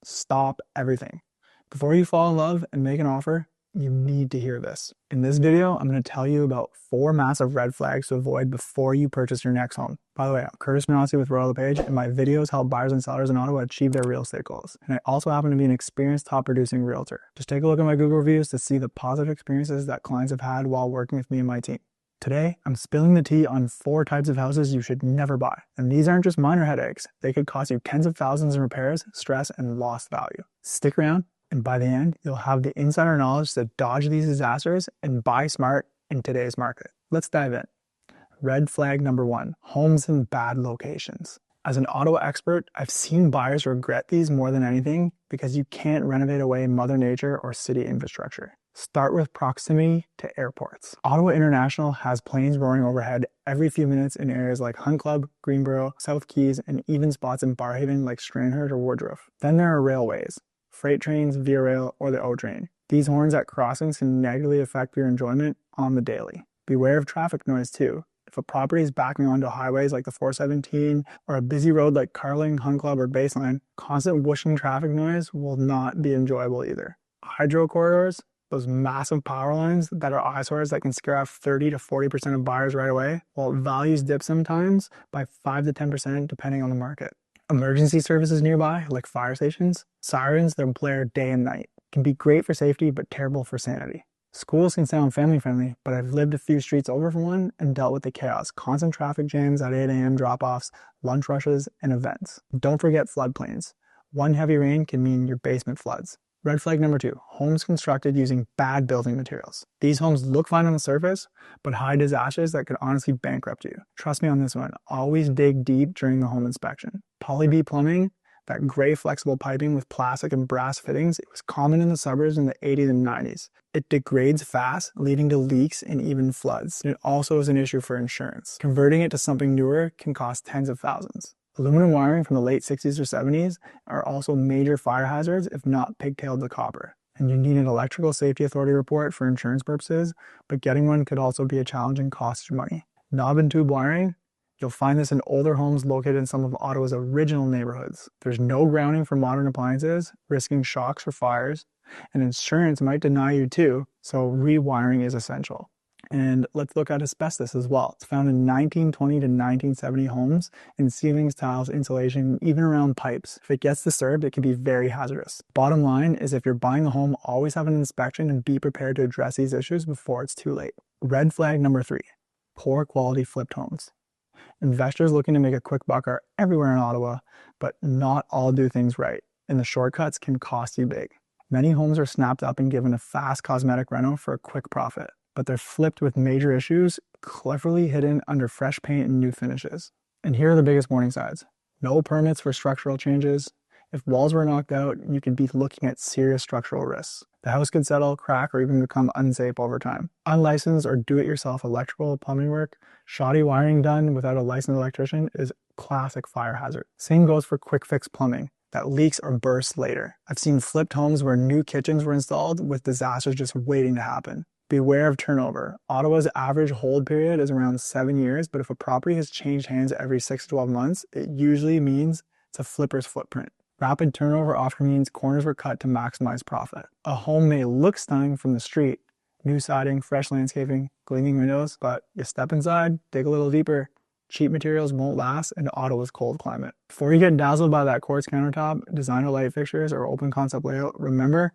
Stop everything. Before you fall in love and make an offer, you need to hear this. In this video, I'm going to tell you about 4 massive red flags to avoid before you purchase your next home. By the way, I'm Sernoskie with LePage, and my videos help buyers and sellers in Ottawa achieve their real estate goals. And I also happen to be an experienced top producing realtor. Just take a look at my Google reviews to see the positive experiences that clients have had while working with me and my team. Today, I'm spilling the tea on 4 types of houses you should never buy. And these aren't just minor headaches. They could cost you tens of thousands in repairs, stress, and lost value. Stick around, and by the end, you'll have the insider knowledge to dodge these disasters and buy smart in today's market. Let's dive in. Red flag number 1, homes in bad locations. As an Ottawa expert, I've seen buyers regret these more than anything because you can't renovate away Mother Nature or city infrastructure. Start with proximity to airports. Ottawa International has planes roaring overhead every few minutes in areas like Hunt Club, Greenboro, South Keys, and even spots in Barhaven like Stranraer or Woodruff. Then there are railways, freight trains, Via Rail, or the O train. These horns at crossings can negatively affect your enjoyment on the daily. Beware of traffic noise too. If a property is backing onto highways like the 417 or a busy road like Carling, Hunt Club, or Baseline, constant whooshing traffic noise will not be enjoyable either. Hydro corridors, those massive power lines that are eyesores that can scare off 30 to 40% of buyers right away, while values dip sometimes by 5 to 10% depending on the market. Emergency services nearby, like fire stations, sirens that blare day and night, can be great for safety but terrible for sanity. Schools can sound family-friendly, but I've lived a few streets over from one and dealt with the chaos, constant traffic jams at 8 a.m. drop-offs, lunch rushes, and events. Don't forget floodplains. One heavy rain can mean your basement floods. Red flag number 2, homes constructed using bad building materials. These homes look fine on the surface, but hide disasters that could honestly bankrupt you. Trust me on this one, always dig deep during the home inspection. Poly B plumbing, that gray flexible piping with plastic and brass fittings, it was common in the suburbs in the 80s and 90s. It degrades fast, leading to leaks and even floods. It also is an issue for insurance. Converting it to something newer can cost tens of thousands. Aluminum wiring from the late 60s or 70s are also major fire hazards if not pigtailed to copper. And you need an electrical safety authority report for insurance purposes, but getting one could also be a challenge and cost you money. Knob and tube wiring, you'll find this in older homes located in some of Ottawa's original neighborhoods. There's no grounding for modern appliances, risking shocks or fires, and insurance might deny you too, so rewiring is essential. And let's look at asbestos as well. It's found in 1920 to 1970 homes in ceilings, tiles, insulation, even around pipes. If it gets disturbed, it can be very hazardous. Bottom line is if you're buying a home, always have an inspection and be prepared to address these issues before it's too late. Red flag number 3, poor quality flipped homes. Investors looking to make a quick buck are everywhere in Ottawa, but not all do things right, and the shortcuts can cost you big. Many homes are snapped up and given a fast cosmetic reno for a quick profit, but they're flipped with major issues, cleverly hidden under fresh paint and new finishes. And here are the biggest warning signs. No permits for structural changes. If walls were knocked out, you could be looking at serious structural risks. The house could settle, crack, or even become unsafe over time. Unlicensed or do-it-yourself electrical plumbing work, shoddy wiring done without a licensed electrician is classic fire hazard. Same goes for quick fix plumbing that leaks or bursts later. I've seen flipped homes where new kitchens were installed with disasters just waiting to happen. Beware of turnover. Ottawa's average hold period is around 7 years, but if a property has changed hands every 6 to 12 months, it usually means it's a flipper's footprint. Rapid turnover often means corners were cut to maximize profit. A home may look stunning from the street, new siding, fresh landscaping, gleaming windows, but you step inside, dig a little deeper, cheap materials won't last in Ottawa's cold climate. Before you get dazzled by that quartz countertop, designer light fixtures, or open concept layout, remember,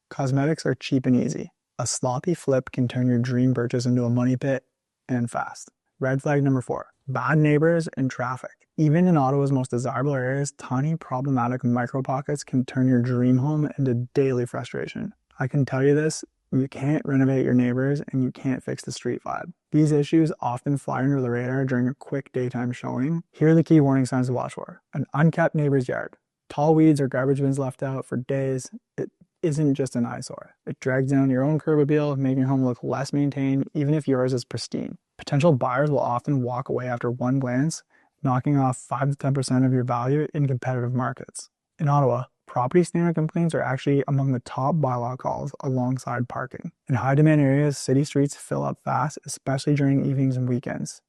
cosmetics are cheap and easy. A sloppy flip can turn your dream purchase into a money pit, and fast. Red flag number 4, bad neighbors and traffic. Even in Ottawa's most desirable areas, tiny problematic micro pockets can turn your dream home into daily frustration. I can tell you this, you can't renovate your neighbors and you can't fix the street vibe. These issues often fly under the radar during a quick daytime showing. Here are the key warning signs to watch for. An unkept neighbor's yard. Tall weeds or garbage bins left out for days. It isn't just an eyesore. It drags down your own curb appeal, making your home look less maintained, even if yours is pristine. Potential buyers will often walk away after one glance, knocking off 5 to 10% of your value in competitive markets. In Ottawa, property standard complaints are actually among the top bylaw calls alongside parking. In high-demand areas, city streets fill up fast, especially during evenings and weekends.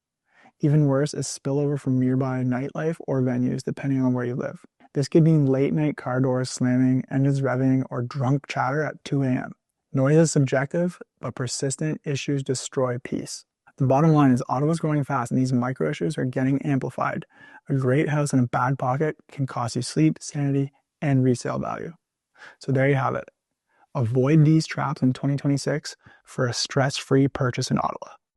Even worse is spillover from nearby nightlife or venues, depending on where you live. This could mean late night car doors slamming, engines revving, or drunk chatter at 2 a.m. Noise is subjective, but persistent issues destroy peace. The bottom line is Ottawa's growing fast and these micro issues are getting amplified. A great house in a bad pocket can cost you sleep, sanity, and resale value. So there you have it. Avoid these traps in 2026 for a stress-free purchase in Ottawa.